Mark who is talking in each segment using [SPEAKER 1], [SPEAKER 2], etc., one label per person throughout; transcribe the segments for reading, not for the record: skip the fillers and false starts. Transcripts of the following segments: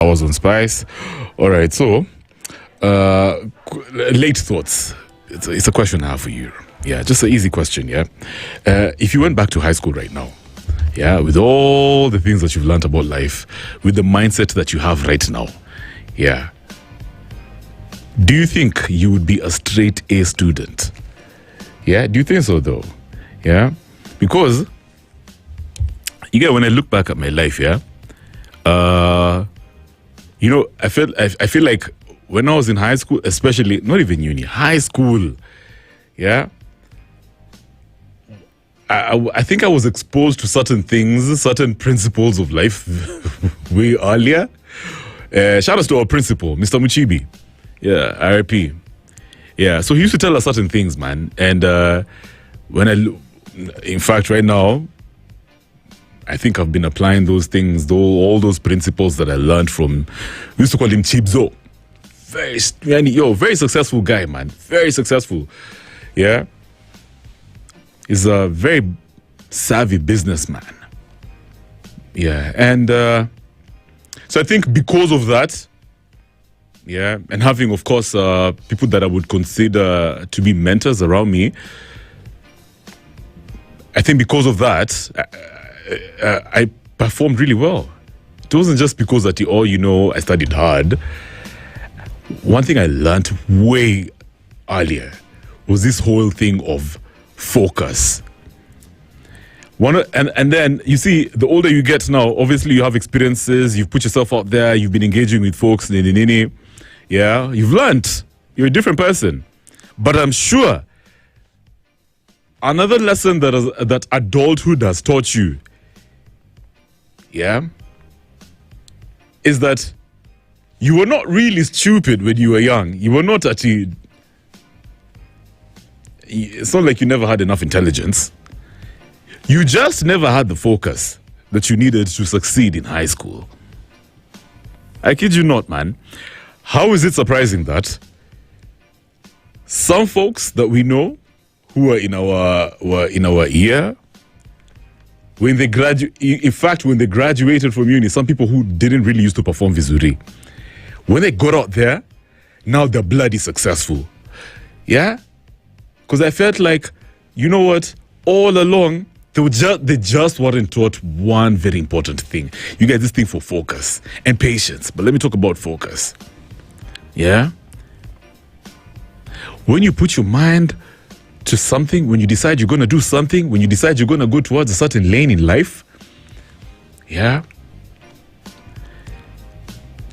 [SPEAKER 1] I was on Spice. All right, so late thoughts. It's a question I have for you. Yeah, just an easy question. Yeah, if you went back to high school right now, yeah, with all the things that you've learned about life, with the mindset that you have right now, yeah, do you think you would be a straight A student? Yeah, do you think so though? Yeah, because you get, when I look back at my life, yeah, you know, I feel like when I was in high school, especially not even uni, high school, yeah, I think I was exposed to certain things, certain principles of life way earlier. Shout out to our principal, Mr. Muchibi. Yeah, RIP. Yeah, so he used to tell us certain things, man. And in fact, right now, I think I've been applying those things, all those principles that I learned from, we used to call him Chibzo. Very successful guy, man. Very successful. Yeah. He's a very savvy businessman. Yeah. And so I think because of that, yeah, and having, of course, people that I would consider to be mentors around me, I think because of that, I performed really well. It wasn't just because that, I studied hard. One thing I learned way earlier was this whole thing of focus. And then, you see, the older you get now, obviously you have experiences, you've put yourself out there, you've been engaging with folks, yeah, you've learned. You're a different person. But I'm sure another lesson that adulthood has taught you, yeah, is that you were not really stupid when you were young. You were not actually... It's not like you never had enough intelligence. You just never had the focus that you needed to succeed in high school. I kid you not, man. How is it surprising that some folks that we know who are in our year, when they when they graduated from uni, some people who didn't really used to perform vizuri, when they got out there, now they're bloody successful. Yeah? Because I felt like, you know what, all along, they just weren't taught one very important thing. You get this thing for focus and patience. But let me talk about focus. Yeah? When you put your mind to something, when you decide you're going to do something, when you decide you're going to go towards a certain lane in life, yeah,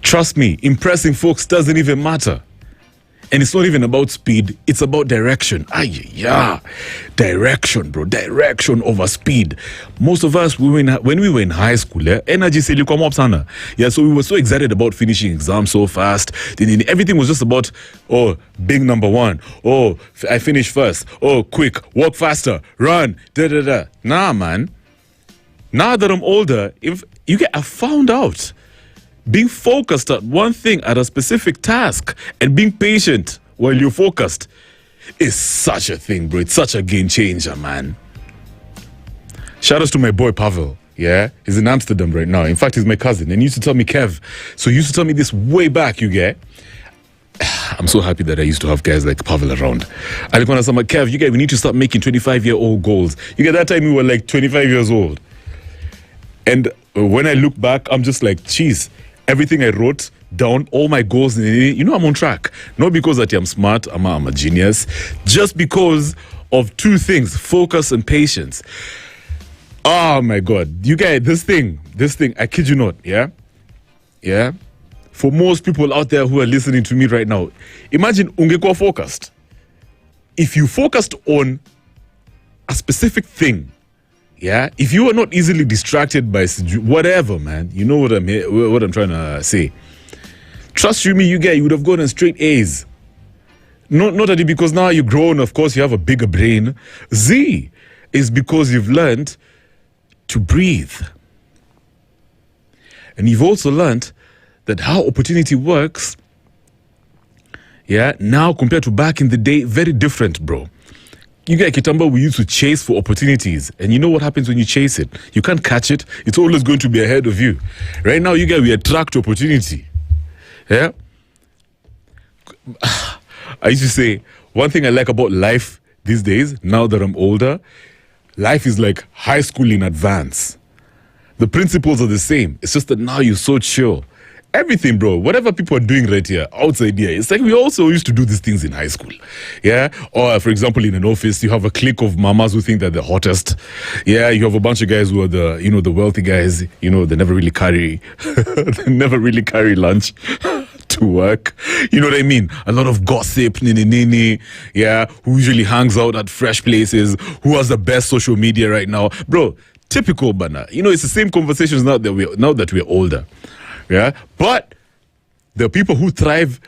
[SPEAKER 1] trust me, impressing folks doesn't even matter. And it's not even about speed, it's about direction. Yeah, direction, bro. Direction over speed. Most of us, when we were in high school, energy said, come up, Sana. Yeah, so we were so excited about finishing exams so fast. Everything was just about, being number one. Oh, I finished first. Oh, quick, walk faster, run, da-da-da. Nah, man. Now that I'm older, I found out being focused at one thing, at a specific task, and being patient while you're focused is such a thing, bro. It's such a game changer, man. Shout out to my boy Pavel. Yeah, he's in Amsterdam right now. In fact, he's my cousin, and he used to tell me, Kev. So he used to tell me this way back, you get. I'm so happy that I used to have guys like Pavel around. I like when I said, Kev, you get, we need to start making 25-year-old goals. You get, that time we were like 25 years old. And when I look back, I'm just like, geez, everything I wrote down, all my goals, I'm on track. Not because that I'm smart, I'm a genius, just because of two things, focus and patience. Oh my God, you guys, this thing, I kid you not, yeah? Yeah? For most people out there who are listening to me right now, imagine ungekuwa focused. If you focused on a specific thing, yeah, if you are not easily distracted by whatever, man, you know what I'm trying to say. Trust you me, you would have gotten straight A's. Not only because now you're grown, of course, you have a bigger brain. Z is because you've learned to breathe. And you've also learned that how opportunity works, yeah, now compared to back in the day, very different, bro. You get Kitamba, we used to chase for opportunities. And you know what happens when you chase it? You can't catch it. It's always going to be ahead of you. Right now, you get, we attract opportunity. Yeah? I used to say, one thing I like about life these days, now that I'm older, life is like high school in advance. The principles are the same. It's just that now you're so chill. Everything, bro, whatever people are doing right here, outside here, it's like we also used to do these things in high school. Yeah? Or, for example, in an office, you have a clique of mamas who think that they're hottest. Yeah, you have a bunch of guys who are the wealthy guys, they never really carry, lunch to work. You know what I mean? A lot of gossip, nini, yeah, who usually hangs out at fresh places, who has the best social media right now. Bro, typical, bana. It's the same conversations now that we're older. Yeah, but the people who thrive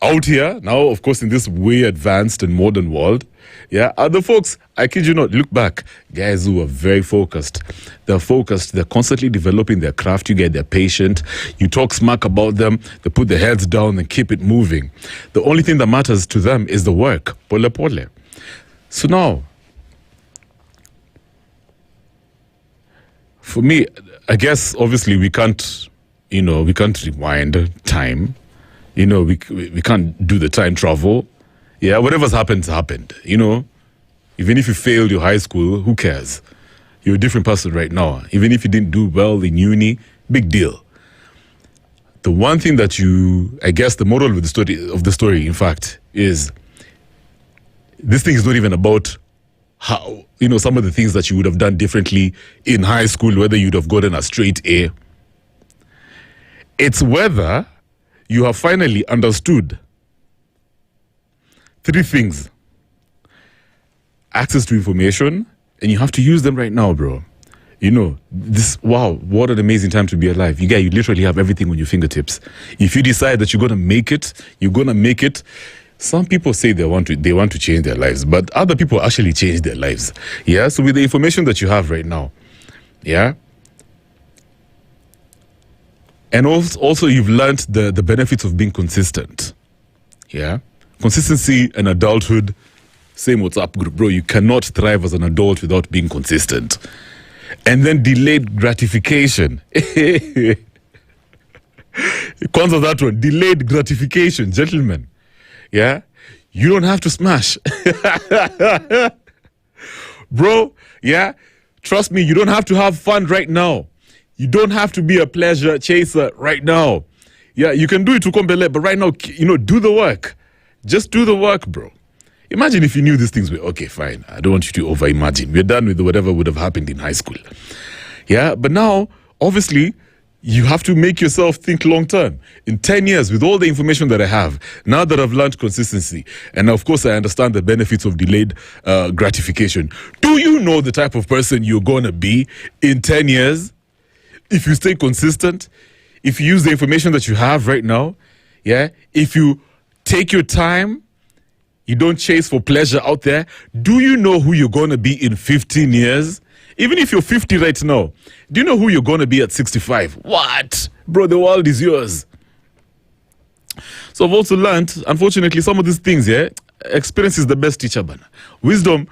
[SPEAKER 1] out here now, of course, in this way advanced and modern world, yeah, are the folks, I kid you not, look back, guys who are very focused. They're focused, they're constantly developing their craft. You get, they're patient, you talk smack about them, they put their heads down and keep it moving. The only thing that matters to them is the work, pole pole. So now, for me, I guess, obviously, we can't rewind time. We can't do the time travel. Yeah, whatever's happened. Even if you failed your high school, who cares? You're a different person right now. Even if you didn't do well in uni, big deal. The one thing that I guess the moral of the story, in fact, is this thing is not even about how, some of the things that you would have done differently in high school, whether you'd have gotten a straight A. It's whether you have finally understood three things. Access to information, and you have to use them right now, bro. Wow, what an amazing time to be alive. You literally have everything on your fingertips. If you decide that you're going to make it, you're going to make it. Some people say they want to change their lives, but other people actually change their lives. Yeah, so with the information that you have right now, yeah, and also you've learned the benefits of being consistent. Yeah, consistency and adulthood, same what's up, bro. You cannot thrive as an adult without being consistent. And then delayed gratification. Kwanzaa that one, delayed gratification, gentlemen. Yeah, you don't have to smash. Bro, yeah, trust me, you don't have to have fun right now. You don't have to be a pleasure chaser right now. Yeah, you can do it to Kombele, but right now, do the work. Just do the work, bro. Imagine if you knew these things were, okay, fine, I don't want you to over-imagine. We're done with whatever would have happened in high school. Yeah, but now, obviously, you have to make yourself think long-term. In 10 years, with all the information that I have, now that I've learned consistency, and of course I understand the benefits of delayed gratification, do you know the type of person you're going to be in 10 years? If you stay consistent, if you use the information that you have right now, yeah, if you take your time, you don't chase for pleasure out there, do you know who you're going to be in 15 years? Even if you're 50 right now, do you know who you're going to be at 65? What? Bro, the world is yours. So I've also learned, unfortunately, some of these things, yeah, experience is the best teacher, man. Wisdom,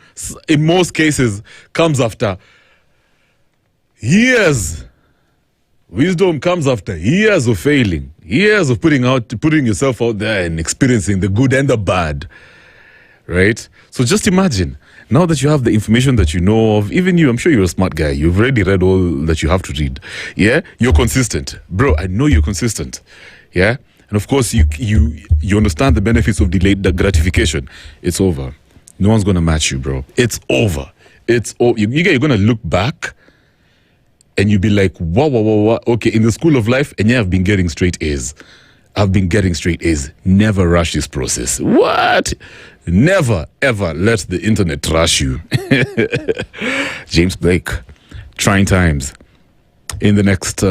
[SPEAKER 1] in most cases, comes after years. Wisdom comes after years of failing, years of putting yourself out there and experiencing the good and the bad, right? So just imagine, now that you have the information that you know of, even you, I'm sure you're a smart guy. You've already read all that you have to read. Yeah, you're consistent, bro. I know you're consistent. Yeah, and of course you understand the benefits of delayed gratification. It's over. No one's gonna match you, bro. It's over. It's over. You're gonna look back. And you'll be like, wow. Okay, in the school of life, and yeah, I've been getting straight A's. Never rush this process. What? Never, ever let the internet rush you. James Blake, trying times. In the next...